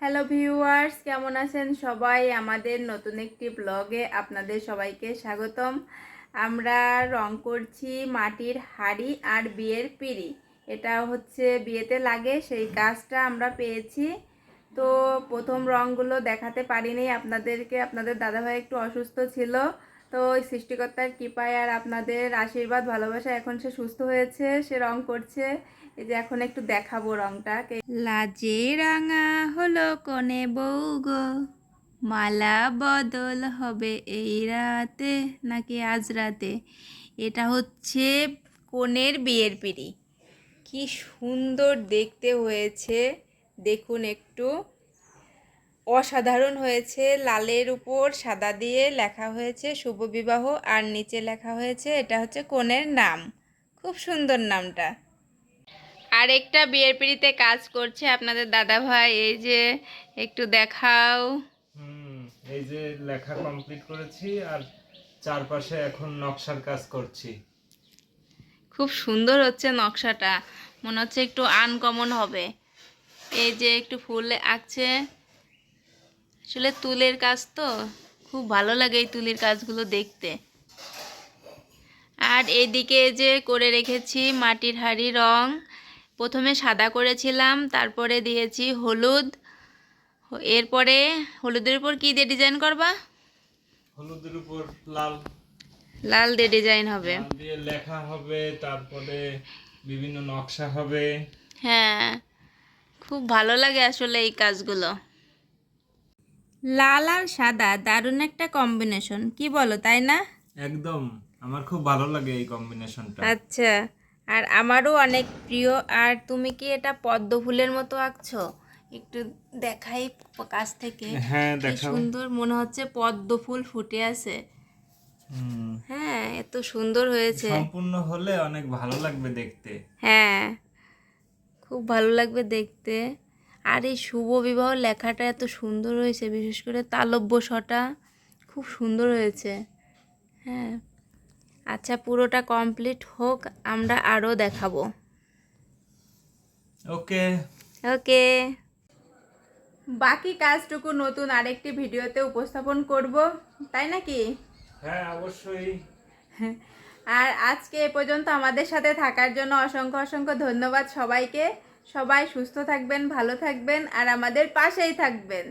Hello viewers, কেমন আছেন সবাই? আমাদের নতুন একটি ব্লগে আপনাদের সবাইকে স্বাগতম। আমরা রং করছি মাটির হাঁড়ি আর বিয়ের পিঁড়ি। এটা হচ্ছে বিয়েতে লাগে, সেই কাজটা আমরা পেয়েছি। তো প্রথম রঙগুলো দেখাতে পারিনি আপনাদেরকে, আপনাদের দাদাভাই একটু অসুস্থ ছিল। তো ওই সৃষ্টিকর্তার কৃপায় আর আপনাদের আশীর্বাদ ভালোবাসা এখন সে সুস্থ হয়েছে, সে রং করছে। এই যে এখন একটু দেখাবো রংটা। লাজে রাঙা হলো কনে বউ গো, মালা বদল হবে এই রাতে নাকি আজ রাতে। এটা হচ্ছে কনের বিয়ের পিঁড়ি। কি সুন্দর দেখতে হয়েছে, দেখুন একটু। অসাধারণ হয়েছে। লালের উপর সাদা দিয়ে লেখা হয়েছে শুভ বিবাহ, আর নিচে লেখা হয়েছে এটা হচ্ছে কনের নাম। খুব সুন্দর নামটা। আরেকটা বিয়ের পিঁড়িতে কাজ করছে আপনাদের দাদা ভাই, এই যে একটু দেখাও। এই যে লেখা কমপ্লিট করেছি আর চারপাশে এখন নকশার কাজ করছি। খুব সুন্দর হচ্ছে নকশাটা, মনে হচ্ছে একটু আনকমন হবে। এই যে একটু ফুল আঁকছে, আসলে তুলের কাজ তো খুব ভালো লাগে এই তুলির কাজগুলো দেখতে। আর এইদিকে যে করে রেখেছি মাটির হাঁড়ি রং। প্রথমে সাদা করেছিলাম, তারপরে দিয়েছি হলুদ। এরপরে হলুদের উপর কি দিয়ে ডিজাইন করবা? হলুদের উপর লাল, লাল দিয়ে ডিজাইন হবে, লাল দিয়ে লেখা হবে, তারপরে বিভিন্ন নকশা হবে। হ্যাঁ, খুব ভালো লাগে আসলে এই কাজগুলো। লাল আর সাদা দারুণ একটা কম্বিনেশন, কি বলো, তাই না? একদম, আমার খুব ভালো লাগে এই কম্বিনেশনটা। আচ্ছা, আর আমারও অনেক প্রিয়। আর তুমি কি এটা পদ্ম ফুলের মতো আঁকছো? একটু দেখাই কাছ থেকে। হ্যাঁ, কি দেখাও। সুন্দর মনে হচ্ছে পদ্ম ফুল ফুটে আছে। হুম, হ্যাঁ, এত সুন্দর হয়েছে। সম্পূর্ণ হলে অনেক ভালো লাগবে দেখতে। হ্যাঁ, খুব ভালো লাগবে দেখতে। আর এই শুভ বিবাহ লেখাটা এত সুন্দর হয়েছে, বিশেষ করে তালব্য শটা খুব সুন্দর হয়েছে। হ্যাঁ, আচ্ছা, পুরোটা কমপ্লিট হোক, আমরা আরও দেখাবো। ওকে। ওকে, বাকি কাজটুকু নতুন আরেকটি ভিডিওতে উপস্থাপন করব, তাই নাকি? হ্যাঁ, অবশ্যই। আর আজকে এ পর্যন্ত আমাদের সাথে থাকার জন্য অসংখ্য অসংখ্য ধন্যবাদ সবাইকে। সবাই সুস্থ থাকবেন, ভালো থাকবেন, আর আমাদের পাশেই থাকবেন।